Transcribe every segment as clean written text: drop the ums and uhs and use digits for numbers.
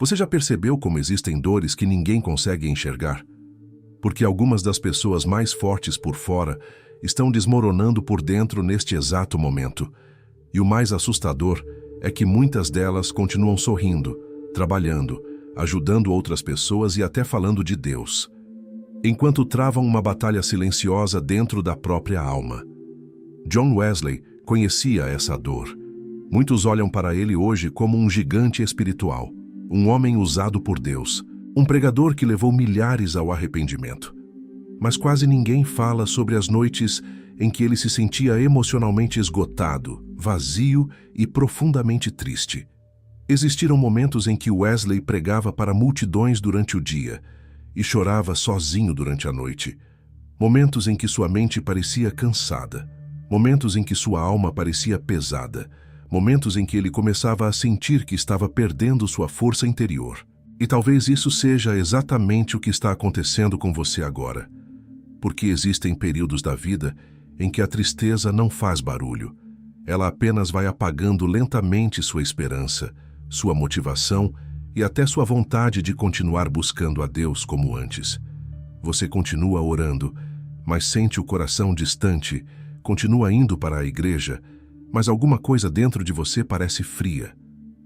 Você já percebeu como existem dores que ninguém consegue enxergar? Porque algumas das pessoas mais fortes por fora estão desmoronando por dentro neste exato momento. E o mais assustador é que muitas delas continuam sorrindo, trabalhando, ajudando outras pessoas e até falando de Deus, enquanto travam uma batalha silenciosa dentro da própria alma. John Wesley conhecia essa dor. Muitos olham para ele hoje como um gigante espiritual, um homem usado por Deus, um pregador que levou milhares ao arrependimento. Mas quase ninguém fala sobre as noites em que ele se sentia emocionalmente esgotado, vazio e profundamente triste. Existiram momentos em que Wesley pregava para multidões durante o dia e chorava sozinho durante a noite. Momentos em que sua mente parecia cansada. Momentos em que sua alma parecia pesada. Momentos em que ele começava a sentir que estava perdendo sua força interior. E talvez isso seja exatamente o que está acontecendo com você agora. Porque existem períodos da vida em que a tristeza não faz barulho. Ela apenas vai apagando lentamente sua esperança, sua motivação e até sua vontade de continuar buscando a Deus como antes. Você continua orando, mas sente o coração distante, continua indo para a igreja, mas alguma coisa dentro de você parece fria.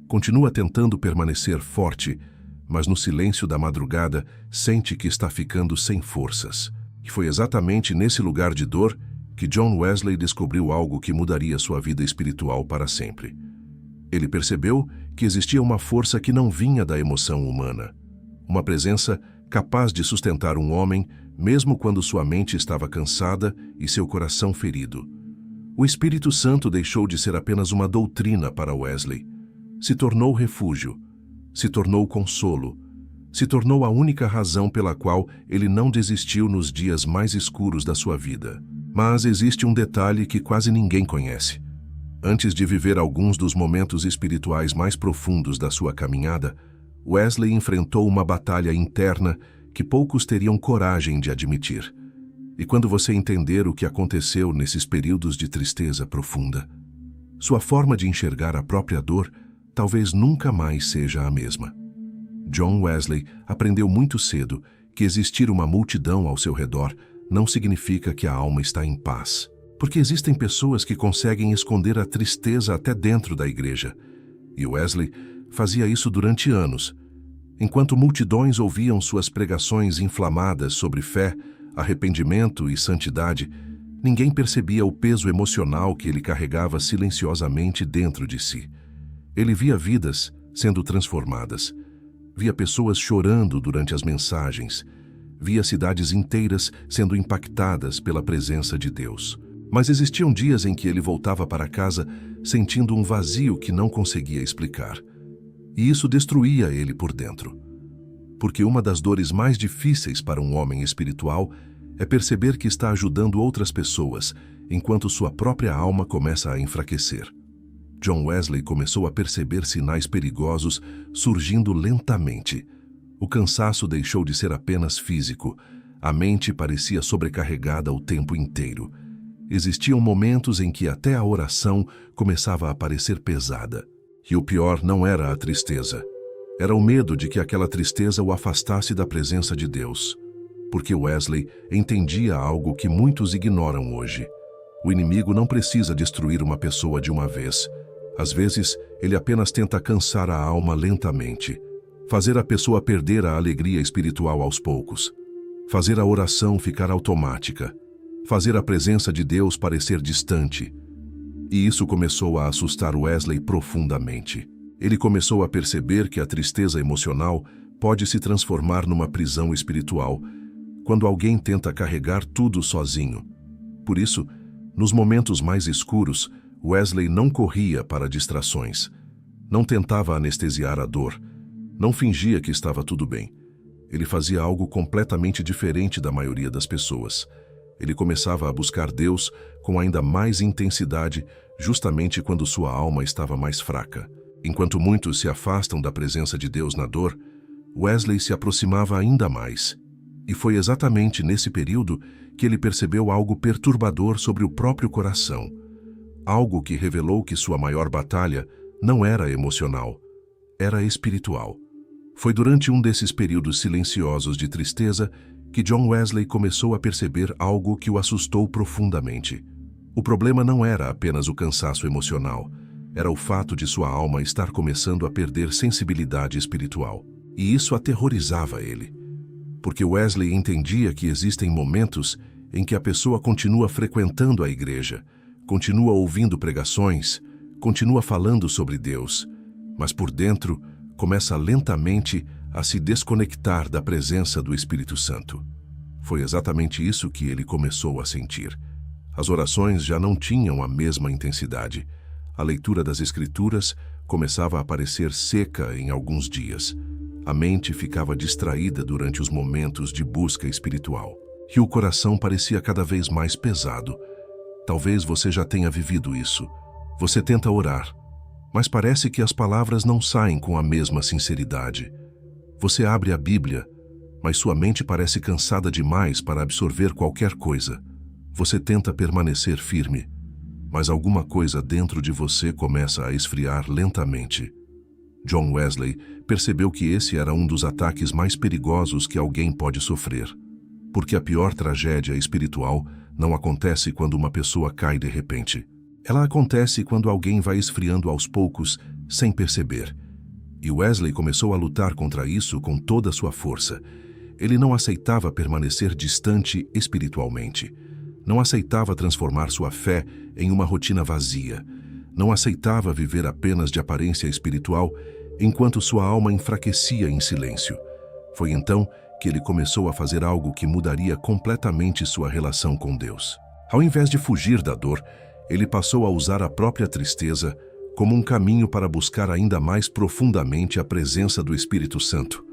Continua tentando permanecer forte, mas no silêncio da madrugada sente que está ficando sem forças. E foi exatamente nesse lugar de dor que John Wesley descobriu algo que mudaria sua vida espiritual para sempre. Ele percebeu que existia uma força que não vinha da emoção humana, uma presença capaz de sustentar um homem mesmo quando sua mente estava cansada e seu coração ferido. O Espírito Santo deixou de ser apenas uma doutrina para Wesley. Se tornou refúgio, se tornou consolo, se tornou a única razão pela qual ele não desistiu nos dias mais escuros da sua vida. Mas existe um detalhe que quase ninguém conhece. Antes de viver alguns dos momentos espirituais mais profundos da sua caminhada, Wesley enfrentou uma batalha interna que poucos teriam coragem de admitir. E quando você entender o que aconteceu nesses períodos de tristeza profunda, sua forma de enxergar a própria dor talvez nunca mais seja a mesma. John Wesley aprendeu muito cedo que existir uma multidão ao seu redor não significa que a alma está em paz, porque existem pessoas que conseguem esconder a tristeza até dentro da igreja. E Wesley fazia isso durante anos. Enquanto multidões ouviam suas pregações inflamadas sobre fé, arrependimento e santidade, ninguém percebia o peso emocional que ele carregava silenciosamente dentro de si. Ele via vidas sendo transformadas, via pessoas chorando durante as mensagens, via cidades inteiras sendo impactadas pela presença de Deus. Mas existiam dias em que ele voltava para casa sentindo um vazio que não conseguia explicar. E isso destruía ele por dentro. Porque uma das dores mais difíceis para um homem espiritual é perceber que está ajudando outras pessoas, enquanto sua própria alma começa a enfraquecer. John Wesley começou a perceber sinais perigosos surgindo lentamente. O cansaço deixou de ser apenas físico. A mente parecia sobrecarregada o tempo inteiro. Existiam momentos em que até a oração começava a parecer pesada. E o pior não era a tristeza. Era o medo de que aquela tristeza o afastasse da presença de Deus. Porque Wesley entendia algo que muitos ignoram hoje. O inimigo não precisa destruir uma pessoa de uma vez. Às vezes, ele apenas tenta cansar a alma lentamente. Fazer a pessoa perder a alegria espiritual aos poucos. Fazer a oração ficar automática. Fazer a presença de Deus parecer distante. E isso começou a assustar Wesley profundamente. Ele começou a perceber que a tristeza emocional pode se transformar numa prisão espiritual quando alguém tenta carregar tudo sozinho. Por isso, nos momentos mais escuros, Wesley não corria para distrações. Não tentava anestesiar a dor. Não fingia que estava tudo bem. Ele fazia algo completamente diferente da maioria das pessoas. Ele começava a buscar Deus com ainda mais intensidade, justamente quando sua alma estava mais fraca. Enquanto muitos se afastam da presença de Deus na dor, Wesley se aproximava ainda mais. E foi exatamente nesse período que ele percebeu algo perturbador sobre o próprio coração. Algo que revelou que sua maior batalha não era emocional, era espiritual. Foi durante um desses períodos silenciosos de tristeza que John Wesley começou a perceber algo que o assustou profundamente. O problema não era apenas o cansaço emocional, era o fato de sua alma estar começando a perder sensibilidade espiritual. E isso aterrorizava ele, porque Wesley entendia que existem momentos em que a pessoa continua frequentando a igreja, continua ouvindo pregações, continua falando sobre Deus, mas por dentro começa lentamente a se desconectar da presença do Espírito Santo. Foi exatamente isso que ele começou a sentir. As orações já não tinham a mesma intensidade. A leitura das Escrituras começava a parecer seca em alguns dias. A mente ficava distraída durante os momentos de busca espiritual. E o coração parecia cada vez mais pesado. Talvez você já tenha vivido isso. Você tenta orar, mas parece que as palavras não saem com a mesma sinceridade. Você abre a Bíblia, mas sua mente parece cansada demais para absorver qualquer coisa. Você tenta permanecer firme, mas alguma coisa dentro de você começa a esfriar lentamente. John Wesley percebeu que esse era um dos ataques mais perigosos que alguém pode sofrer, porque a pior tragédia espiritual não acontece quando uma pessoa cai de repente. Ela acontece quando alguém vai esfriando aos poucos, sem perceber. E Wesley começou a lutar contra isso com toda a sua força. Ele não aceitava permanecer distante espiritualmente. Não aceitava transformar sua fé em uma rotina vazia. Não aceitava viver apenas de aparência espiritual, enquanto sua alma enfraquecia em silêncio. Foi então que ele começou a fazer algo que mudaria completamente sua relação com Deus. Ao invés de fugir da dor, ele passou a usar a própria tristeza como um caminho para buscar ainda mais profundamente a presença do Espírito Santo.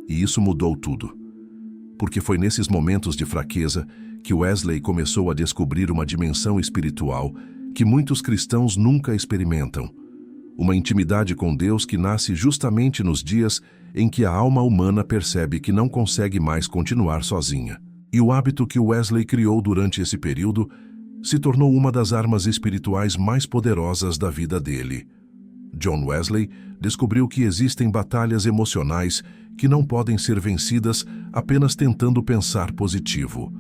E isso mudou tudo. Porque foi nesses momentos de fraqueza que Wesley começou a descobrir uma dimensão espiritual que muitos cristãos nunca experimentam. Uma intimidade com Deus que nasce justamente nos dias em que a alma humana percebe que não consegue mais continuar sozinha. E o hábito que Wesley criou durante esse período se tornou uma das armas espirituais mais poderosas da vida dele. John Wesley descobriu que existem batalhas emocionais que não podem ser vencidas apenas tentando pensar positivo.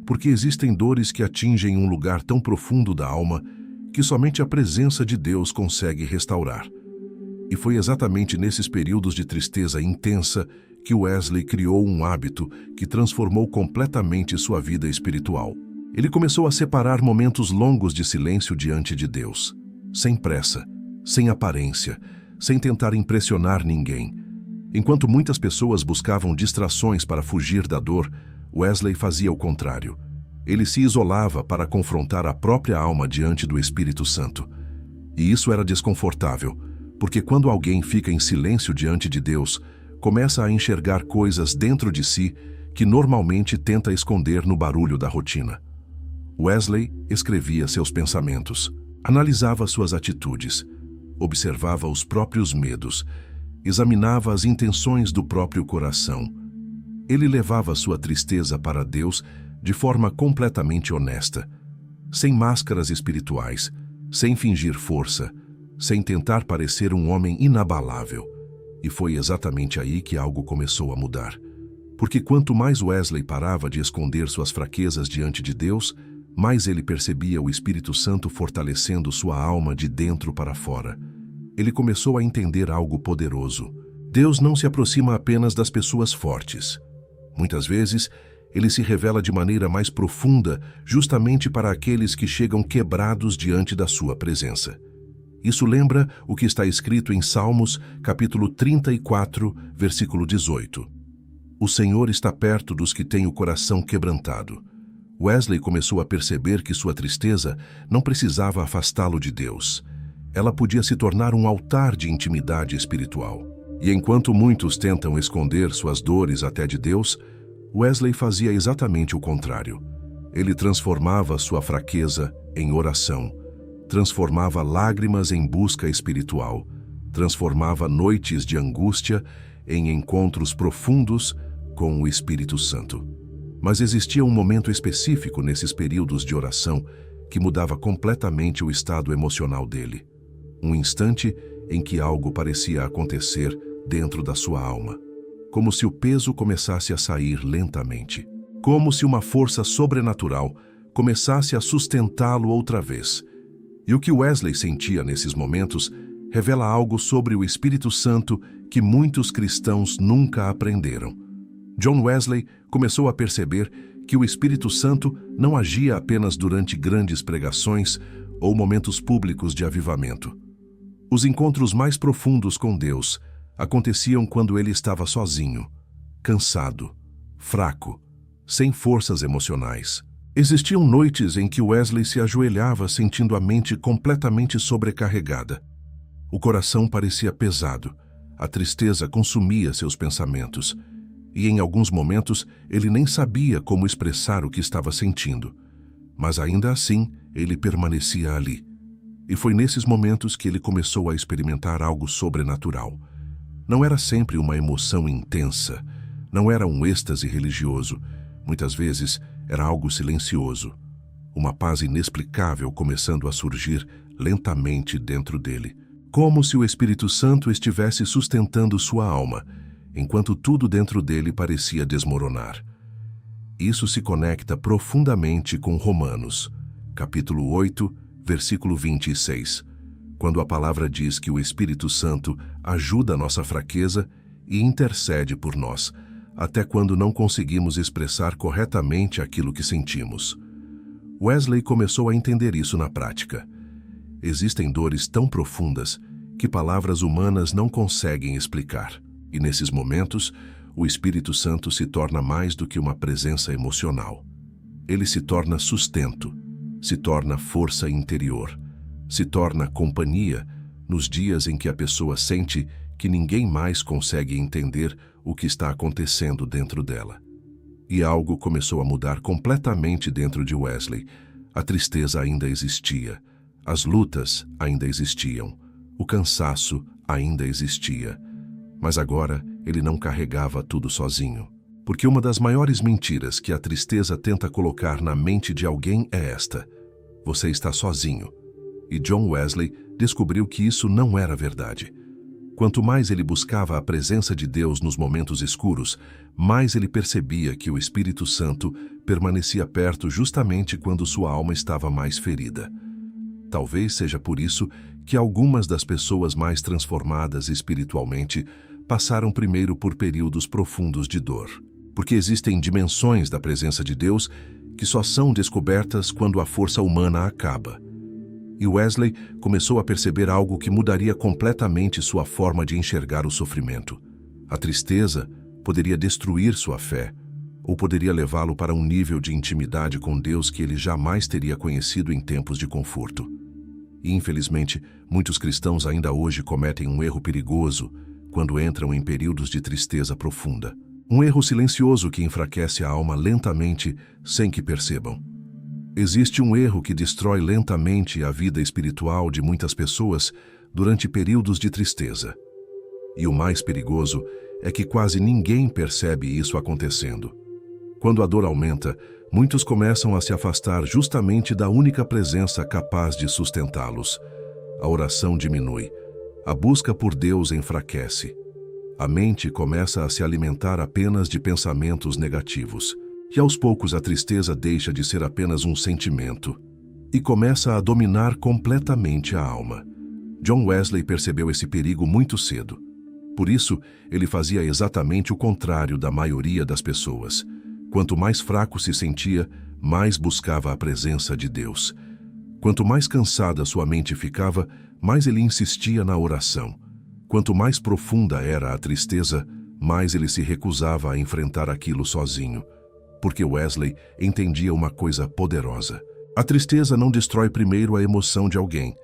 Porque existem dores que atingem um lugar tão profundo da alma que somente a presença de Deus consegue restaurar. E foi exatamente nesses períodos de tristeza intensa que Wesley criou um hábito que transformou completamente sua vida espiritual. Ele começou a separar momentos longos de silêncio diante de Deus, sem pressa, sem aparência, sem tentar impressionar ninguém. Enquanto muitas pessoas buscavam distrações para fugir da dor, Wesley fazia o contrário. Ele se isolava para confrontar a própria alma diante do Espírito Santo. E isso era desconfortável, porque quando alguém fica em silêncio diante de Deus, começa a enxergar coisas dentro de si que normalmente tenta esconder no barulho da rotina. Wesley escrevia seus pensamentos, analisava suas atitudes, observava os próprios medos, examinava as intenções do próprio coração. Ele levava sua tristeza para Deus de forma completamente honesta, sem máscaras espirituais, sem fingir força, sem tentar parecer um homem inabalável. E foi exatamente aí que algo começou a mudar. Porque quanto mais Wesley parava de esconder suas fraquezas diante de Deus, mais ele percebia o Espírito Santo fortalecendo sua alma de dentro para fora. Ele começou a entender algo poderoso. Deus não se aproxima apenas das pessoas fortes. Muitas vezes, ele se revela de maneira mais profunda justamente para aqueles que chegam quebrados diante da sua presença. Isso lembra o que está escrito em Salmos, capítulo 34, versículo 18. O Senhor está perto dos que têm o coração quebrantado. Wesley começou a perceber que sua tristeza não precisava afastá-lo de Deus. Ela podia se tornar um altar de intimidade espiritual. E enquanto muitos tentam esconder suas dores até de Deus, Wesley fazia exatamente o contrário. Ele transformava sua fraqueza em oração, transformava lágrimas em busca espiritual, transformava noites de angústia em encontros profundos com o Espírito Santo. Mas existia um momento específico nesses períodos de oração que mudava completamente o estado emocional dele. Um instante em que algo parecia acontecer dentro da sua alma, como se o peso começasse a sair lentamente, como se uma força sobrenatural começasse a sustentá-lo outra vez. E o que Wesley sentia nesses momentos revela algo sobre o Espírito Santo que muitos cristãos nunca aprenderam. John Wesley começou a perceber que o Espírito Santo não agia apenas durante grandes pregações ou momentos públicos de avivamento. Os encontros mais profundos com Deus aconteciam quando ele estava sozinho, cansado, fraco, sem forças emocionais. Existiam noites em que Wesley se ajoelhava sentindo a mente completamente sobrecarregada. O coração parecia pesado, a tristeza consumia seus pensamentos, e em alguns momentos ele nem sabia como expressar o que estava sentindo. Mas ainda assim, ele permanecia ali. E foi nesses momentos que ele começou a experimentar algo sobrenatural. Não era sempre uma emoção intensa, não era um êxtase religioso. Muitas vezes era algo silencioso, uma paz inexplicável começando a surgir lentamente dentro dele, como se o Espírito Santo estivesse sustentando sua alma, enquanto tudo dentro dele parecia desmoronar. Isso se conecta profundamente com Romanos, capítulo 8, versículo 26, quando a palavra diz que o Espírito Santo ajuda a nossa fraqueza e intercede por nós, até quando não conseguimos expressar corretamente aquilo que sentimos. Wesley começou a entender isso na prática. Existem dores tão profundas que palavras humanas não conseguem explicar. E nesses momentos, o Espírito Santo se torna mais do que uma presença emocional. Ele se torna sustento, se torna força interior, se torna companhia nos dias em que a pessoa sente que ninguém mais consegue entender o que está acontecendo dentro dela. E algo começou a mudar completamente dentro de Wesley. A tristeza ainda existia, as lutas ainda existiam, o cansaço ainda existia. Mas agora ele não carregava tudo sozinho. Porque uma das maiores mentiras que a tristeza tenta colocar na mente de alguém é esta: você está sozinho. E John Wesley descobriu que isso não era verdade. Quanto mais ele buscava a presença de Deus nos momentos escuros, mais ele percebia que o Espírito Santo permanecia perto justamente quando sua alma estava mais ferida. Talvez seja por isso que algumas das pessoas mais transformadas espiritualmente passaram primeiro por períodos profundos de dor. Porque existem dimensões da presença de Deus que só são descobertas quando a força humana acaba. E Wesley começou a perceber algo que mudaria completamente sua forma de enxergar o sofrimento. A tristeza poderia destruir sua fé, ou poderia levá-lo para um nível de intimidade com Deus que ele jamais teria conhecido em tempos de conforto. E, infelizmente, muitos cristãos ainda hoje cometem um erro perigoso quando entram em períodos de tristeza profunda. Um erro silencioso que enfraquece a alma lentamente sem que percebam. Existe um erro que destrói lentamente a vida espiritual de muitas pessoas durante períodos de tristeza. E o mais perigoso é que quase ninguém percebe isso acontecendo. Quando a dor aumenta, muitos começam a se afastar justamente da única presença capaz de sustentá-los. A oração diminui. A busca por Deus enfraquece. A mente começa a se alimentar apenas de pensamentos negativos. E aos poucos a tristeza deixa de ser apenas um sentimento e começa a dominar completamente a alma. John Wesley percebeu esse perigo muito cedo. Por isso, ele fazia exatamente o contrário da maioria das pessoas. Quanto mais fraco se sentia, mais buscava a presença de Deus. Quanto mais cansada sua mente ficava, mais ele insistia na oração. Quanto mais profunda era a tristeza, mais ele se recusava a enfrentar aquilo sozinho. Porque Wesley entendia uma coisa poderosa. A tristeza não destrói primeiro a emoção de alguém.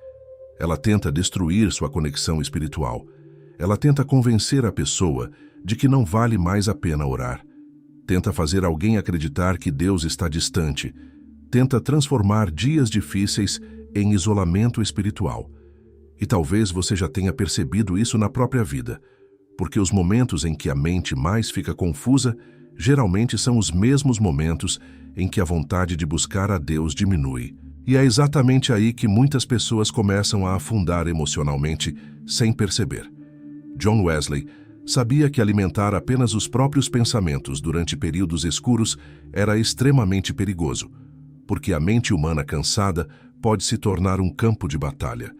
Ela tenta destruir sua conexão espiritual. Ela tenta convencer a pessoa de que não vale mais a pena orar. Tenta fazer alguém acreditar que Deus está distante. Tenta transformar dias difíceis em isolamento espiritual. E talvez você já tenha percebido isso na própria vida, porque os momentos em que a mente mais fica confusa geralmente são os mesmos momentos em que a vontade de buscar a Deus diminui. E é exatamente aí que muitas pessoas começam a afundar emocionalmente sem perceber. John Wesley Sabia que alimentar apenas os próprios pensamentos durante períodos escuros era extremamente perigoso, porque a mente humana cansada pode se tornar um campo de batalha.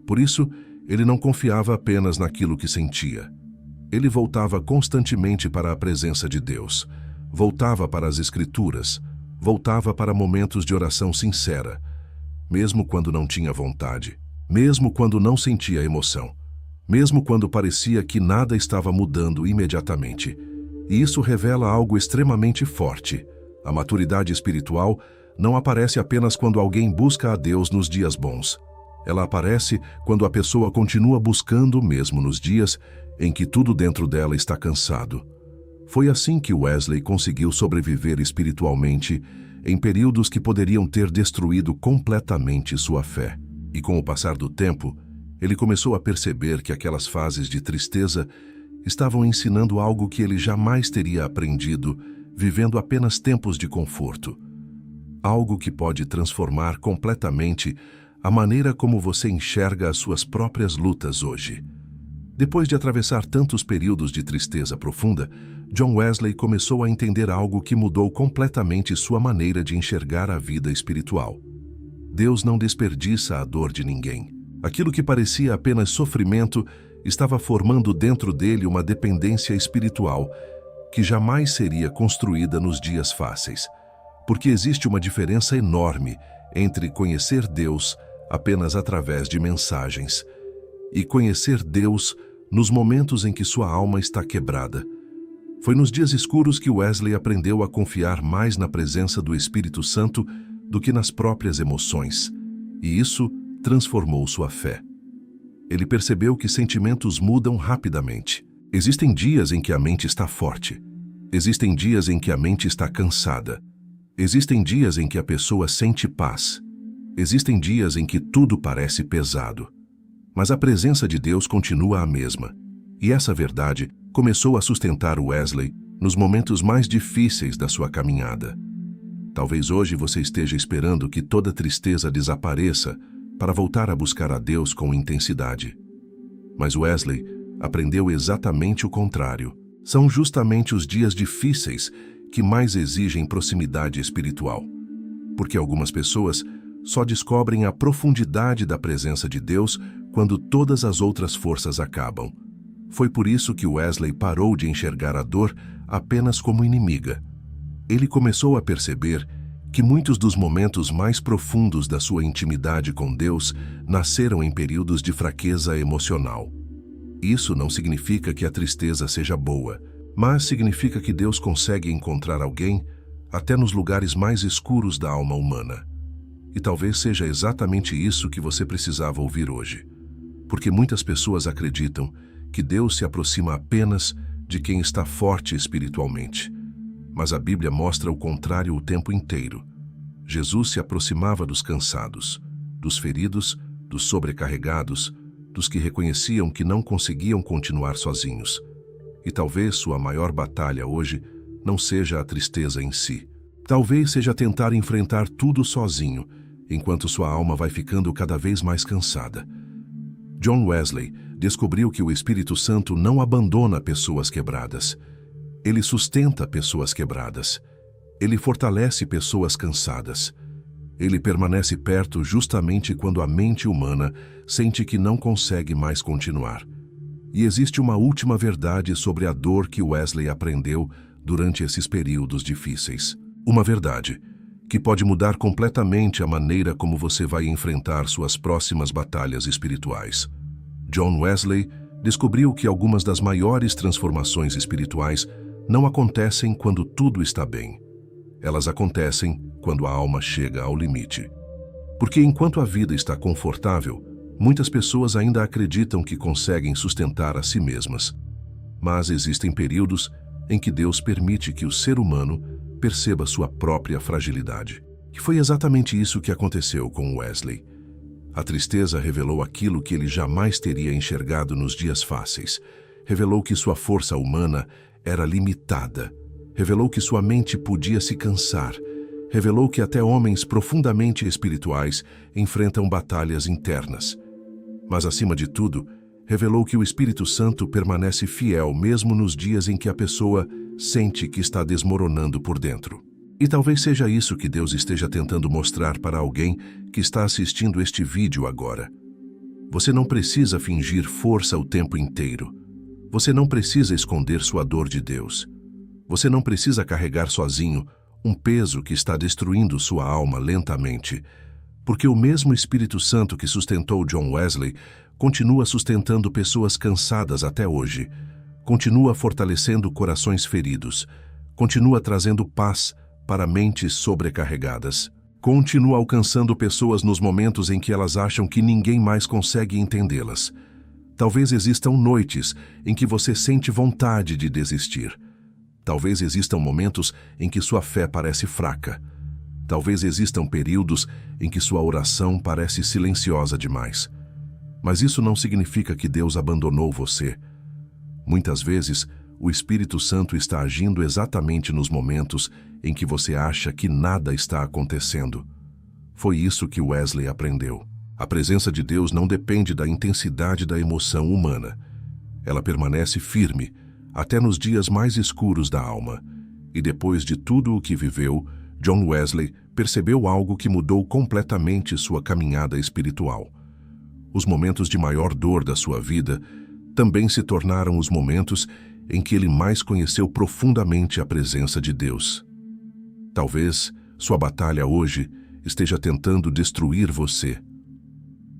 Por isso, ele não confiava apenas naquilo que sentia. Ele voltava constantemente para a presença de Deus, voltava para as Escrituras, voltava para momentos de oração sincera, mesmo quando não tinha vontade, mesmo quando não sentia emoção, mesmo quando parecia que nada estava mudando imediatamente. E isso revela algo extremamente forte. A maturidade espiritual não aparece apenas quando alguém busca a Deus nos dias bons. Ela aparece quando a pessoa continua buscando mesmo nos dias em que tudo dentro dela está cansado. Foi assim que Wesley conseguiu sobreviver espiritualmente em períodos que poderiam ter destruído completamente sua fé. E com o passar do tempo, ele começou a perceber que aquelas fases de tristeza estavam ensinando algo que ele jamais teria aprendido vivendo apenas tempos de conforto. Algo que pode transformar completamente a maneira como você enxerga as suas próprias lutas hoje. Depois de atravessar tantos períodos de tristeza profunda, John Wesley começou a entender algo que mudou completamente sua maneira de enxergar a vida espiritual. Deus não desperdiça a dor de ninguém. Aquilo que parecia apenas sofrimento estava formando dentro dele uma dependência espiritual que jamais seria construída nos dias fáceis, porque existe uma diferença enorme entre conhecer Deus apenas através de mensagens e conhecer Deus nos momentos em que sua alma está quebrada. Foi nos dias escuros que Wesley aprendeu a confiar mais na presença do Espírito Santo do que nas próprias emoções, e isso transformou sua fé. Ele percebeu que sentimentos mudam rapidamente. Existem dias em que a mente está forte. Existem dias em que a mente está cansada. Existem dias em que a pessoa sente paz. Existem dias em que tudo parece pesado. Mas a presença de Deus continua a mesma. E essa verdade começou a sustentar Wesley nos momentos mais difíceis da sua caminhada. Talvez hoje você esteja esperando que toda tristeza desapareça para voltar a buscar a Deus com intensidade. Mas Wesley aprendeu exatamente o contrário. São justamente os dias difíceis que mais exigem proximidade espiritual. Porque algumas pessoas só descobrem a profundidade da presença de Deus quando todas as outras forças acabam. Foi por isso que Wesley parou de enxergar a dor apenas como inimiga. Ele começou a perceber que muitos dos momentos mais profundos da sua intimidade com Deus nasceram em períodos de fraqueza emocional. Isso não significa que a tristeza seja boa, mas significa que Deus consegue encontrar alguém até nos lugares mais escuros da alma humana. E talvez seja exatamente isso que você precisava ouvir hoje. Porque muitas pessoas acreditam que Deus se aproxima apenas de quem está forte espiritualmente. Mas a Bíblia mostra o contrário o tempo inteiro. Jesus se aproximava dos cansados, dos feridos, dos sobrecarregados, dos que reconheciam que não conseguiam continuar sozinhos. E talvez sua maior batalha hoje não seja a tristeza em si. Talvez seja tentar enfrentar tudo sozinho, enquanto sua alma vai ficando cada vez mais cansada. John Wesley descobriu que o Espírito Santo não abandona pessoas quebradas. Ele sustenta pessoas quebradas. Ele fortalece pessoas cansadas. Ele permanece perto justamente quando a mente humana sente que não consegue mais continuar. E existe uma última verdade sobre a dor que Wesley aprendeu durante esses períodos difíceis. Uma verdade que pode mudar completamente a maneira como você vai enfrentar suas próximas batalhas espirituais. John Wesley descobriu que algumas das maiores transformações espirituais não acontecem quando tudo está bem. Elas acontecem quando a alma chega ao limite. Porque enquanto a vida está confortável, muitas pessoas ainda acreditam que conseguem sustentar a si mesmas. Mas existem períodos em que Deus permite que o ser humano perceba sua própria fragilidade. E foi exatamente isso que aconteceu com Wesley. A tristeza revelou aquilo que ele jamais teria enxergado nos dias fáceis. Revelou que sua força humana era limitada. Revelou que sua mente podia se cansar. Revelou que até homens profundamente espirituais enfrentam batalhas internas. Mas, acima de tudo, revelou que o Espírito Santo permanece fiel mesmo nos dias em que a pessoa sente que está desmoronando por dentro. E talvez seja isso que Deus esteja tentando mostrar para alguém que está assistindo este vídeo agora. Você não precisa fingir força o tempo inteiro. Você não precisa esconder sua dor de Deus. Você não precisa carregar sozinho um peso que está destruindo sua alma lentamente, porque o mesmo Espírito Santo que sustentou John Wesley continua sustentando pessoas cansadas até hoje, continua fortalecendo corações feridos, continua trazendo paz para mentes sobrecarregadas, continua alcançando pessoas nos momentos em que elas acham que ninguém mais consegue entendê-las. Talvez existam noites em que você sente vontade de desistir. Talvez existam momentos em que sua fé parece fraca. Talvez existam períodos em que sua oração parece silenciosa demais. Mas isso não significa que Deus abandonou você. Muitas vezes, o Espírito Santo está agindo exatamente nos momentos em que você acha que nada está acontecendo. Foi isso que Wesley aprendeu. A presença de Deus não depende da intensidade da emoção humana. Ela permanece firme até nos dias mais escuros da alma. E depois de tudo o que viveu, John Wesley percebeu algo que mudou completamente sua caminhada espiritual. Os momentos de maior dor da sua vida também se tornaram os momentos em que ele mais conheceu profundamente a presença de Deus. Talvez sua batalha hoje esteja tentando destruir você.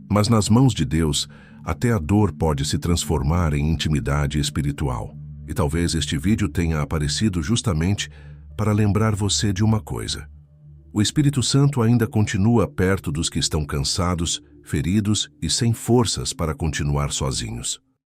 Mas nas mãos de Deus, até a dor pode se transformar em intimidade espiritual. E talvez este vídeo tenha aparecido justamente para lembrar você de uma coisa. O Espírito Santo ainda continua perto dos que estão cansados, feridos e sem forças para continuar sozinhos.